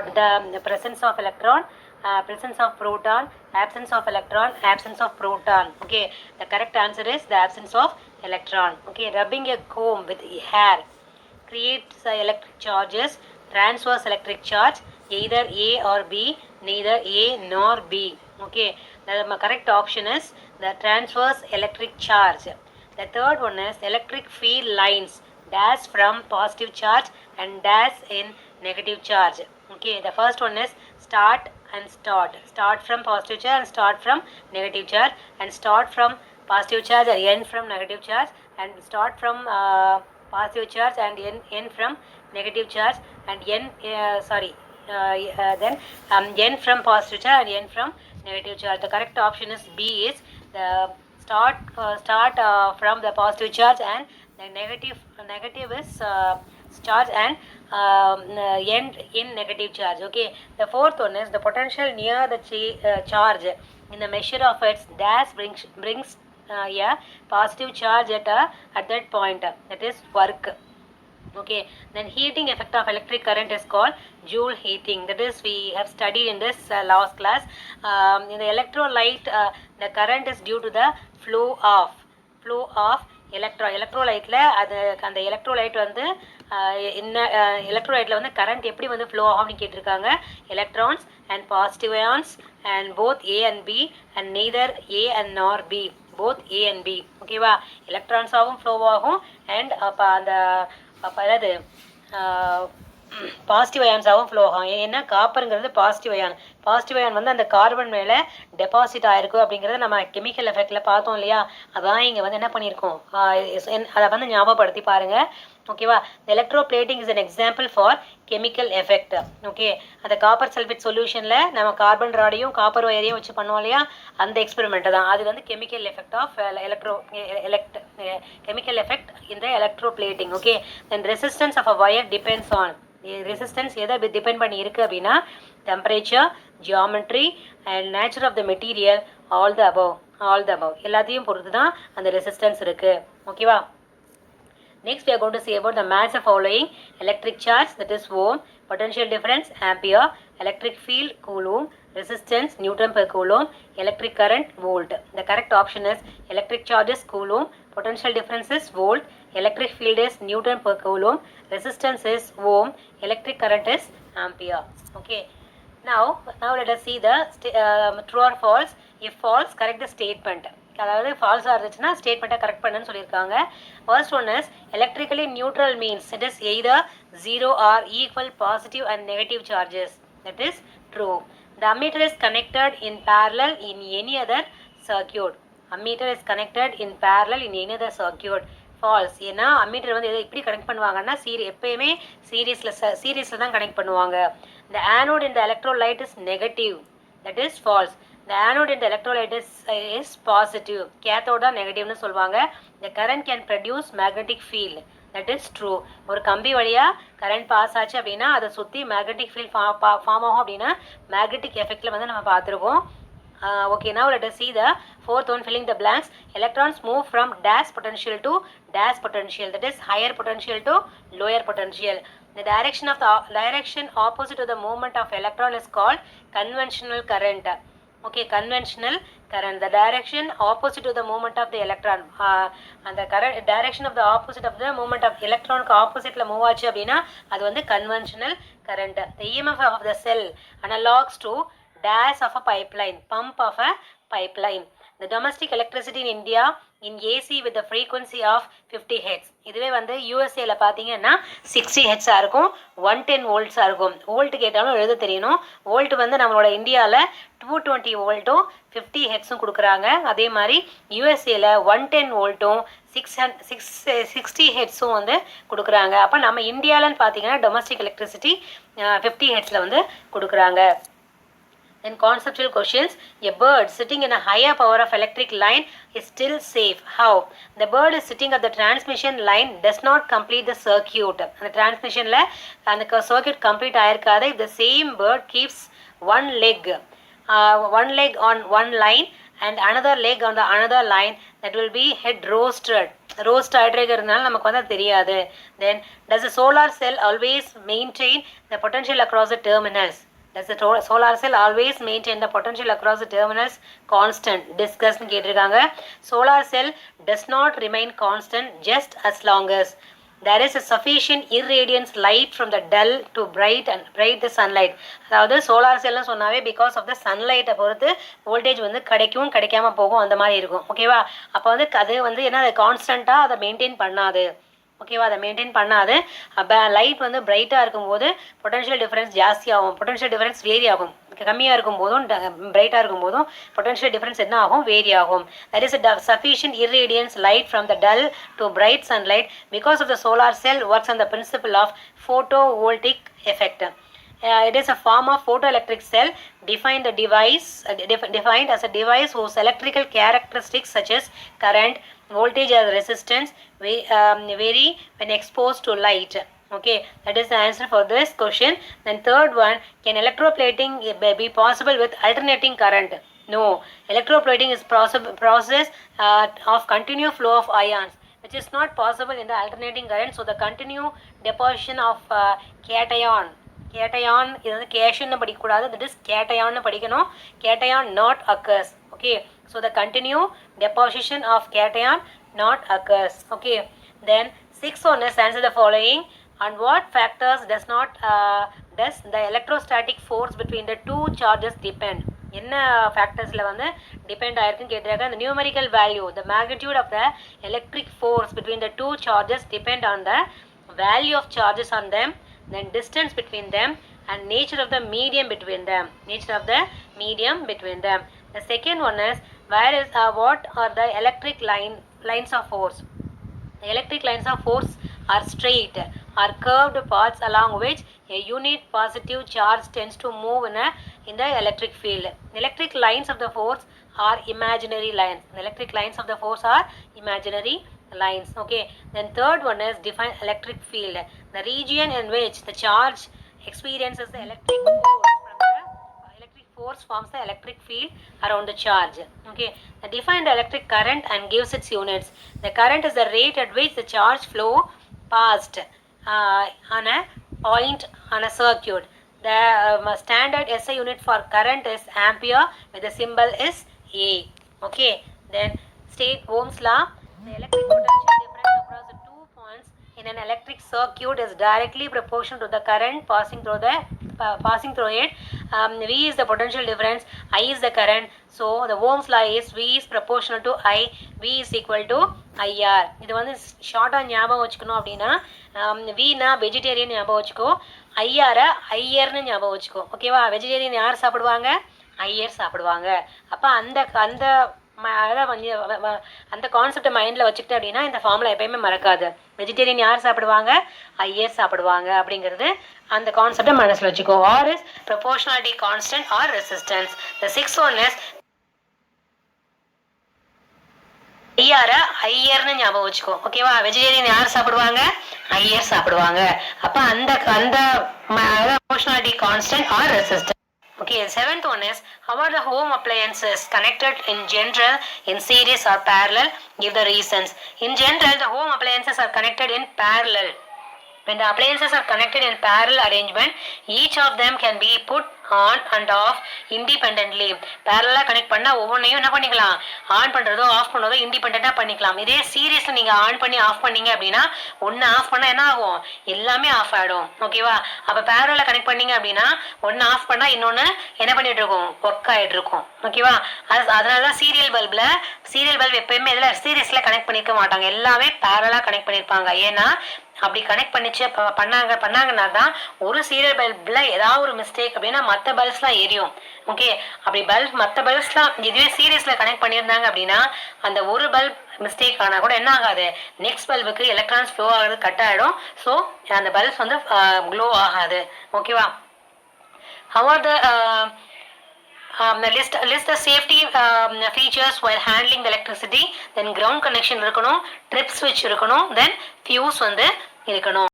The presence of electron, presence of proton, absence of electron, absence of proton. Okay, the correct answer is the absence of electron. Okay, rubbing a comb with hair creates electric charges, transverse electric charge, either A or B, neither A nor B. Okay, the correct option is the transverse electric charge. The third one is electric field lines dash from positive charge and dash in negative charge. Okay, the first one is start and start. Start from positive charge and start from negative charge, and start from positive charge and end from negative charge, and start from positive charge and end from negative charge, and then end from positive charge and end from negative charge. The correct option is B, is the start from the positive charge, and the negative is charge, and end in negative charge. Okay, the fourth one is the potential near the charge in the measure of its dash brings a positive charge at that point, that is work. Okay, then heating effect of electric current is called Joule heating. That is, we have studied in this last class. In the electrolyte, the current is due to the flow of எலக்ட்ரோலைட்டில் அது அந்த electrolyte வந்து என்ன எலக்ட்ரோலைட்டில் வந்து current எப்படி வந்து flow ஆகும்னு கேட்டிருக்காங்க. Electrons and positive ions and both A and B and neither A and nor B, both A and B. ஓகேவா, எலக்ட்ரான்ஸாகவும் ஃப்ளோ ஆகும் அண்ட் அப்போ அந்த அதாவது பாசிட்டிவ் அயான்ஸாகவும் ஃப்ளோ ஆகும். ஏன்னா காப்பருங்கிறது பாசிட்டிவ் அயான். பாசிட்டிவ் அயான் வந்து அந்த கார்பன் மேலே டெபாசிட் ஆகிருக்கும் அப்படிங்கிறத நம்ம கெமிக்கல் எஃபெக்டில் பார்த்தோம் இல்லையா. அதான் இங்கே வந்து என்ன பண்ணியிருக்கோம், அதை வந்து ஞாபகப்படுத்தி பாருங்கள். ஓகேவா, electro plating is an example for chemical effect. Okay, அந்த காப்பர் சல்ஃபேட் சொல்யூஷனில் நம்ம கார்பன் ராடையும் காப்பர் ஒயரையும் வச்சு பண்ணுவோம் இல்லையா, அந்த எக்ஸ்பெரிமெண்ட்டு தான் அது வந்து chemical effect of chemical effect இந்த electroplating. Okay, then resistance of a wire depends on, resistance எதை டிபெண்ட் பண்ணி இருக்குது அப்படின்னா temperature, geometry and nature of the material, all the above எல்லாத்தையும் பொறுத்து தான் அந்த ரெசிஸ்டன்ஸ் இருக்குது. ஓகேவா, next we are going to see about the mass of following: electric charge, that is ohm, potential difference ampere, electric field coulomb, resistance Newton per coulomb, electric current volt. The correct option is electric charge is coulomb, potential difference is volt, electric field is Newton per coulomb, resistance is ohm, electric current is ampere. Okay, now let us see the true or false. If false, correct the statement. அதாவது ஃபால்ஸாக இருந்துச்சுன்னா ஸ்டேட்மெண்ட்டை correct பண்ணுன்னு சொல்லியிருக்காங்க. First one is electrically neutral means it is either 0 or equal positive and negative charges. That is true. The ammeter is connected in parallel in any other circuit. Ammeter is connected in parallel in any other circuit. False. ஏன்னா ammeter வந்து எதை எப்படி connect பண்ணுவாங்கன்னா எப்பயுமே சீரீஸில் தான் connect பண்ணுவாங்க. The anode in the electrolyte is negative. That is false. The anode in the electrolyte is positive. Cathode தான் நெகட்டிவ்னு சொல்லுவாங்க. The current can produce magnetic field. That is true. ஒரு கம்பி வழியாக கரண்ட் பாஸ் ஆச்சு அப்படின்னா அதை சுற்றி மேக்னெட்டிக் ஃபீல்ட் ஃபார்ம் ஆகும் அப்படின்னா மேக்னெட்டிக் எஃபெக்டில் வந்து நம்ம பார்த்துருக்கோம். Okay, now let us see the fourth one, filling the blanks. Electrons move from dash potential to dash potential. That is higher potential to lower potential. The direction opposite to the movement of electron is called conventional current. Okay, conventional current. The direction opposite to the movement of the electron, and the current direction of the opposite of the movement of electron oppositeல move ஆச்சு அப்படின்னா அது வந்து conventional current. The EMF of the cell analogs to dash of a pipeline, pump of a pipeline. The domestic electricity in India in AC with the frequency of 50 Hz. இதுவே வந்து யூஎஸ்ஏல பார்த்தீங்கன்னா 60 Hz இருக்கும், 110 volts இருக்கும். Volt கேட்டாலும் எழுத தெரியணும். Volt வந்து நம்மளோட இந்தியாவில் 220 வோல்ட்டும் 50 Hz கொடுக்குறாங்க. அதே மாதிரி யூஎஸ்ஏல 110 வோல்ட்டும் 60 Hz வந்து கொடுக்குறாங்க. அப்போ நம்ம இந்தியாவில்னு பார்த்தீங்கன்னா டொமஸ்டிக் எலக்ட்ரிசிட்டி 50 Hz வந்து கொடுக்குறாங்க. Then conceptual questions. A bird sitting in a higher power of electric line is still safe. How? The bird is sitting at the transmission line does not complete the circuit. The transmission la and the circuit complete ஆயிருக்காது. If the same bird keeps one leg on one line and another leg on the another line, that will be head roasted. Roast ஆகிட்டே இருக்கிறதுனால நமக்கு வந்து அது தெரியாது. Then does the solar cell always maintain the potential across the terminals? Does the solar cell always maintain the potential across the terminals constant? Discussed கேட்டிருக்காங்க. Solar cell does not remain constant just as long as there is a sufficient irradiance light from the dull to bright the sunlight. அதாவது solar செல்னு சொன்னாவே because of the சன்லைட்டை பொறுத்து voltage வந்து கிடைக்கும் கிடைக்காம போகும் அந்த மாதிரி இருக்கும். ஓகேவா? அப்போ வந்து அது வந்து என்ன கான்ஸ்டண்ட்டாக அதை மெயின்டைன் பண்ணாது. ஓகேவா? அதை மெயின்டைன் பண்ணாது. அப்போ லைட் வந்து பிரைட்டாக இருக்கும்போது பொட்டன்ஷியல் டிஃப்ரென்ஸ் ஜாஸ்தி ஆகும், பொட்டன்ஷியல் டிஃப்ரென்ஸ் வேரி ஆகும். கம்மியாக இருக்கும்போதும் பிரைட்டாக இருக்கும்போதும் பொட்டன்ஷியல் டிஃப்ரென்ஸ் என்ன ஆகும்? வேரி ஆகும். That is sufficient irradiance light from the dull to bright sunlight because of the solar cell works on the principle of photovoltaic effect. It is a form of photoelectric cell defined as a device whose electrical characteristics such as current, voltage or resistance vary when exposed to light. Okay, that is the answer for this question. Then third one, can electroplating be possible with alternating current? No, electroplating is process of continuous flow of ions, which is not possible in the alternating current. So the continued deposition of cation இது வந்து கேஷன்னு படிக்கக்கூடாது, that is கேட்டயான்னு படிக்கணும். Cation not occurs. Okay, so the continue deposition of cation not occurs. Okay, then six one is answer the following. And what factors does the electrostatic force between the two charges depend? என்ன ஃபேக்டர்ஸில் வந்து depend ஆயிருக்குன்னு கேட்டிருக்காங்க. அந்த numerical value, the magnitude of the electric force between the two charges depend on the value of charges on them, then distance between them and nature of the medium between them. The second one is what are the electric lines of force? The electric lines of force are straight or curved paths along which a unit positive charge tends to move in the electric field. The electric lines of the force are imaginary lines. Okay, then third one is define electric field. The region in which the charge experiences the electric force forms the electric field around the charge. Okay, define the electric current and gives its units. The current is the rate at which the charge flow past on a point on a circuit. The standard SI unit for current is ampere with the symbol is A. Okay, then state Ohm's law. The electric potential difference across the 2 points in an electric circuit is directly proportional to the current passing through it. V is the potential difference, I is the current. So the Ohm's law is V is proportional to I, V is equal to IR. இது வந்து ஷார்ட்டாக ஞாபகம் வச்சுக்கணும் அப்படின்னா வீனா vegetarian ஞாபகம் வச்சுக்கோ, ஐஆரை ஐயர்னு ஞாபகம் வச்சுக்கோ. ஓகேவா? வெஜிடேரியன் யார் சாப்பிடுவாங்க? ஐயர் சாப்பிடுவாங்க. அப்போ அந்த கான்செப்டை மைண்டில் வச்சுக்கிட்டு அப்படின்னா இந்த ஃபார்முலா எப்பயுமே மறக்காது. வெஜிடேரியன் யார் சாப்பிடுவாங்க? ஐயர் சாப்பிடுவாங்க அப்படிங்கிறது அந்த கான்செப்டை மனசில் வச்சுக்கோ. R is proportionality constant R resistance. The six one is ஐயார ஐயர்னு ஞாபகம் வச்சுக்கோ. ஓகேவா? வெஜிடேரியன் யார் சாப்பிடுவாங்க? ஐயர் சாப்பிடுவாங்க. அப்போ அந்த proportionality constant R resistance. Okay, seventh one is how are the home appliances connected in general, in series or parallel? Give the reasons. In general, the home appliances are connected in parallel. When the appliances are connected in parallel arrangement, each of them can be put on and off independently. Parallel connect பண்ணா ஒவ்வொன்றையும் என்ன பண்ணிக்கலாம்? On பண்ணுறதோ of பண்ணுறதோ இண்டிபெண்ட்டாக பண்ணிக்கலாம். இதே சீரியஸில் நீங்கள் ஆன் பண்ணி ஆஃப் பண்ணீங்க அப்படின்னா ஒன்று ஆஃப் பண்ணால் என்ன ஆகும்? எல்லாமே ஆஃப் ஆகிடும். ஓகேவா? அப்போ பேரலில் கனெக்ட் பண்ணீங்க அப்படின்னா ஒன்று ஆஃப் பண்ணால் இன்னொன்று என்ன பண்ணிட்டு இருக்கும்? ஒர்க் ஆகிட்டு இருக்கும். ஓகேவா? அதனால தான் சீரியல் பல்ப் எப்பயுமே இதில் சீரியஸில் கனெக்ட் பண்ணிக்க மாட்டாங்க, எல்லாமே பேரலாக கனெக்ட் பண்ணியிருப்பாங்க. ஏன்னா அப்படி கனெக்ட் பண்ணாங்கன்னா தான் ஒரு சீரியல் பல்பில் ஏதாவது ஒரு மிஸ்டேக் அப்படின்னா மற்ற பல்ப்ஸ்லாம் எரியும். ஓகே, அப்படி மற்ற பல்ப்ஸ்லாம் இதுவே சீரியஸில் கனெக்ட் பண்ணியிருந்தாங்க அப்படின்னா அந்த ஒரு பல்ப் மிஸ்டேக் ஆனால் கூட என்ன ஆகாது? நெக்ஸ்ட் பல்புக்கு எலக்ட்ரான்ஸ் ஃப்ளோ ஆகிறது கட் ஆகிடும். ஸோ அந்த பல்ப்ஸ் வந்து க்ளோ ஆகாது. ஓகேவா? How are the list the safety features while handling the electricity. Then ground connection இருக்கணும், trip switch இருக்கணும், then fuse வந்து இருக்கணும்.